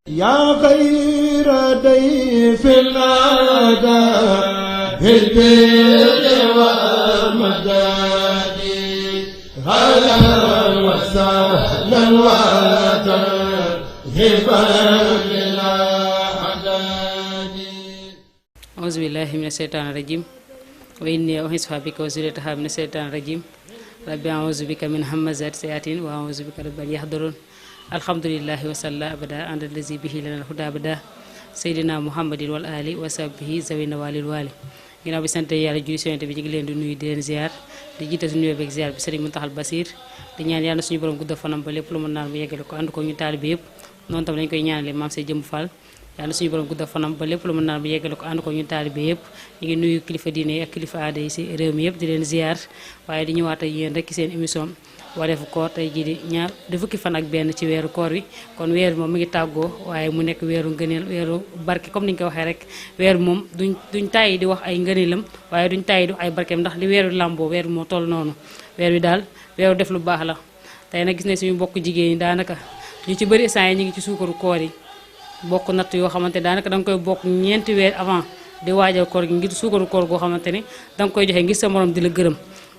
يا خير ضيف الأدب بالبر والمداد هلا وسهلا وترحبا بالأعداد. أعوذ بالله من الشيطان الرجيم وإني أعيذها بك وذريتها من الشيطان الرجيم ربي أعوذ بك من همزات الشياطين وأعوذ بك رب أن يحضرون. alhamdulillahi wasalla abada ànd lazi bihi lana huda abada seydina muhammadin wal ali wa sahbihi zawina walil wali. ginnaaw bi sant yàlla julli ci Yonent bi ñu ngi leen di nuyu di leen ziar di jiite suñu nuyoo beeg ziar bi Sëriñ Muntaxal Basiir di ñaan yàlla suñu borom gudda fanam ba lépp lu mu naan mu yeggale ko ànd ko ñu taalibe yëpp. noonu tam dañ koy ñaanale maam say jëm fall yàlla suñu borom gudda fanam ba lépp lu mu naan mu yeggale ko ànd ko ñu taalibe yëpp. ñu ngi nuyu kilifa diine yi ak kilifa aada yi ci réew mi yëpp di leen ziar waaye di ñëwaat ak yéen rek ci seen émission wareefu koor tey jii di fukki fan ak benn ci weeru koor wi. kon weer bi moom mi ngi tàggoo waaye mu nekk weeru ngëneel weeru barke comme ni ñu ko waxee rek weer bi moom duñ tàyyi di wax ay ngëneelam waaye duñ tàyyi di wax ay barkeem ndax li weeru làmboo weer bi moo toll noonu. weer wi daal weeru def lu baax la tey nag gis ne suñu bokk jigéen ñi daanaka ñu ci bëri instant yi ñu ngi ci suukaru koor yi bokk natt yoo xamante daanaka danga koy bokk ñeenti weer avant di waajal koor gi ngir suukaru koor goo xamante ni danga koy joxe ngir sa morom di la gërëm.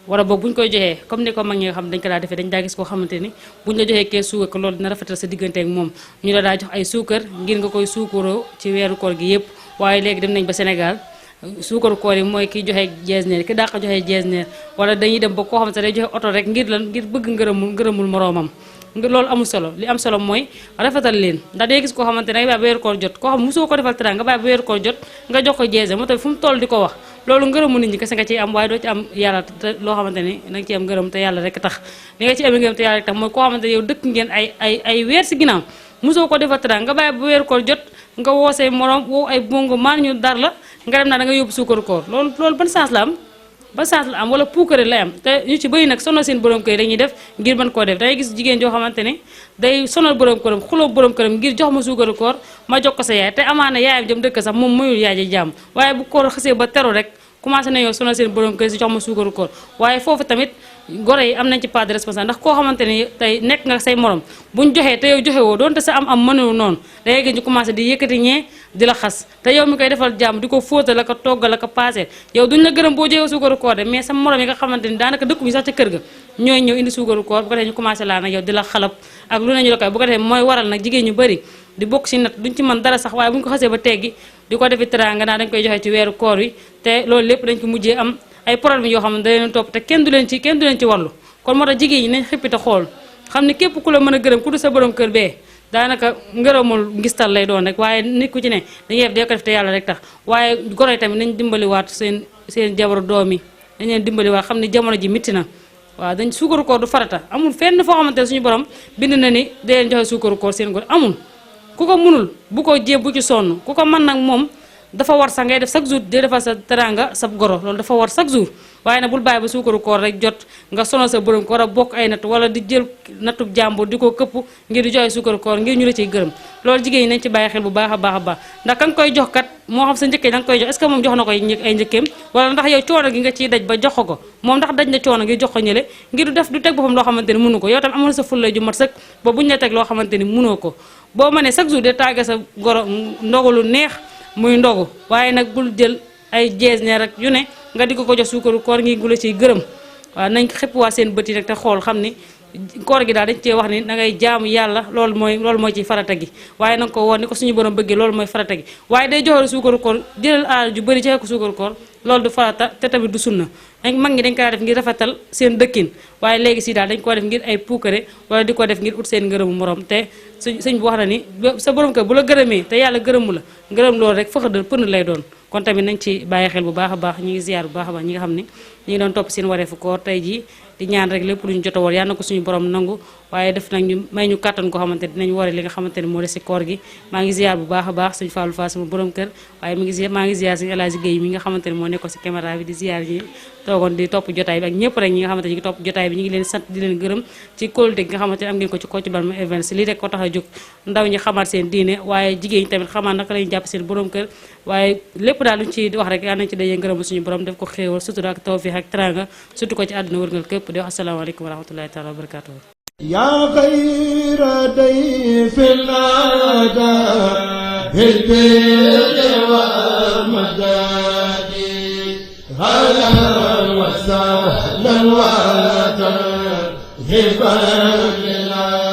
wala boog bu ñu koy joxee comme ni ko mag ñi nga xam dañ ko daa defee dañ daa gis koo xamante ni bu ñu la joxee kees suukar ko loolu dina rafetal sa diggante ak moom ñu la daa jox ay suukar ngir nga koy suukaroo ci weeru koor gi yëpp. waaye léegi dem nañ ba Sénégal suukaru koor yi mooy kiy joxe jeesneer ki daa ko joxe jeesneer wala dañuy dem ba koo xamante day joxe oto rek ngir lan ngir bëgg ngërëmul moroomam. loolu amul solo li am solo mooy rafetal leen ndax day gis koo xamante ne nga bàyyi ba weeru koor jot koo xam mosoo ko defal tera nga bàyyi ba weeru koor jot nga jox ko jeese moo tax fu mu toll di ko wax loolu ngërëmu nit ñi kese nga ciy am waaye doo ci am yàlla te loo xamante ni da nga ci am ngërëm te yàlla rek tax li nga ci am ngërëm te yàlla rek tax mooy koo xamante ne yow dëkk ngeen ay weer si ginnaaw mosoo ko defal tera nga bàyyi ba weeru koor jot nga woo say morom woo ay bongo maan ñu dar la nga dem naa da nga yóbbu suukaru koor loolu ban sens la am ba saas la am wala puukare lay am te ñu ci bëri nag sonal seen borom kër dañuy def ngir mën koo def dangay gis jigéen joo xamante ne day sonal borom këram xuloo borom këram ngir jox ma suukaru koor ma jox ko sa yaay te amaana yaayam jëm dëkk sax moom mayul yaay ji jàmm waaye bu koor xasee ba teru rek commencé nañoo sonal seen borom kër si jox ma suukaru koor. waaye foofu tamit goro yi am nañ ci part de responsable ndax koo xamante ne tey nekk nga say morom buñ joxee te yow joxe woo doonte sa am mënul noonu dangay gis ñu commencé di yëkkati ñee di la xas te yow mi koy defal jàmm di ko fóotal la ko toggal la ko paaseel yow duñ la gërëm boo joxee suukaru koor de mais sa morom yi nga xamante ni daanaka dëkk bi sax ca kër ga ñooy ñëw indi suukaru koor bu ko defee ñu commencé laa nag yow di la xalab ak lu nañu la koy bu ko defee mooy waral nag jigéen ñu bëri di bokk si nat duñ ci mën dara sax waaye buñ ko xasee ba teggi di ko defi teraanga naa dañ koy joxe ci weeru koor wi te loolu lépp dañ ko mujjee am ay problème yoo xam ne da leen topp te kenn du leen ci warlu. kon moo tax jigéen ñi nañ xippi te xool xam ne képp ku la mën a gërëm ku du sa borom kër bee daanaka ngërëmul ngistal lay doon rek waaye nit ku ci ne dañuy def ko def te yàlla rek tax. waaye goro yi tamit nañ dimbaliwaat seen jabaru doom yi dañ leen dimbaliwaat xam ne jamono ji mitti na waaw dañ suukaru koor du farata amul fenn foo xamante ne suñu borom bind na ni da leen joxe suukaru koor seen goro amul. ku ko munul bu ko jéem bu ci sonn ku ko mën nag moom dafa war sax ngay def chaque jour di defal sa teranga sa goro loolu dafa war chaque jour. waaye nag bul bàyyi ba suukaru koor rek jot nga sonal sa borom ko war a bokk ay natt wala di jël nattub jàmbur di ko këpp ngir di joxe suukaru koor ngir ñu la ciy gërëm loolu jigéen ñi nañ ci bàyyi xel bu baax a baax a baax ndax ka nga koy jox kat moo xam sa njëkkee da nga koy jox est-ce que moom jox na ko ay njëkkeem wala ndax yow coono gi nga ciy daj ba jox ko moom ndax daj na coono ngir jox ko ñële ngir du teg boppam loo xamante ni mënu ko yow tam amoon sa fulla ju mat sëkk ba buñ la teg loo xamante ni mënoo ko boo mënee chaque jour de tàgge sa goro ndogu lu neex muy ndogu waaye nag bul jël ay jees ne rek yu ne nga di ko jox suukaru koor ngi gu la ciy gërëm waaw nañ xëpp waa seen bët yi nag te xool xam ni koor gi daal dañ cee wax ni da ngay jaamu yàlla loolu mooy ci farata gi waaye nanga ko woon ni ko suñu borom bëggee loolu mooy farata gi waaye day joxe suukaru koor jëlal alal ju bëri joxe ko suukaru koor loolu du farata te tamit du sunna mag ñi dañ ko def ngir rafetal seen dëkkin waaye léegi si daal dañ ko def ngir ay puukare wala di ko def ngir ut seen ngërëmu morom te sëñ bu wax na ni sa borom kër bu la gërëmee te yàlla gërëmu la ngërëm loolu rek fëxadal pënd lay doon. kon tamit nañ ci bàyyi xel bu baax a baax ñi ngi ziar bu baax a baax ñi nga xam ne ñi ngi doon topp seen wareefu koor tey jii di ñaan rek lépp lu ñu jot a war yàlla na ko suñu borom nangu waaye def nag ñu may ñu kàttan koo xamante dinañ ware li nga xamante ne moo des si koor gi maa ngi ziar bu baax a baax sëñ Fallou Fall sama borom kër waaye maa ngi ziar sëñ El Hadji Guèye mi nga xamante ne moo nekkoon si caméra bi di ziar ñi toogoon di topp jotaay bi ak ñëpp rek ñi nga xamante ñi ngi topp jotaay bi ñi ngi leen sant di leen gërëm ci kóolute gi nga xamante ne am ngeen ko ci Kocc Barma Events lii rek ko tax a jóg ndaw ñi xamaat seen diine waaye jigéen ñi tamit xamaat naka lañu jàpp seen borom kër waaye lépp daal luñ ci wax rek yal nañ ci dajee ngërëm suñu borom def ko xéewal sutura ak tawfiix ak teranga surtout ko ci àdduna wërngal képp di wax asalaamaaleykum wa rahmatullahi taala wa barakatuh يا خير ضيف أتى بالبر والمداد هلا وسهلا وترحبا بالله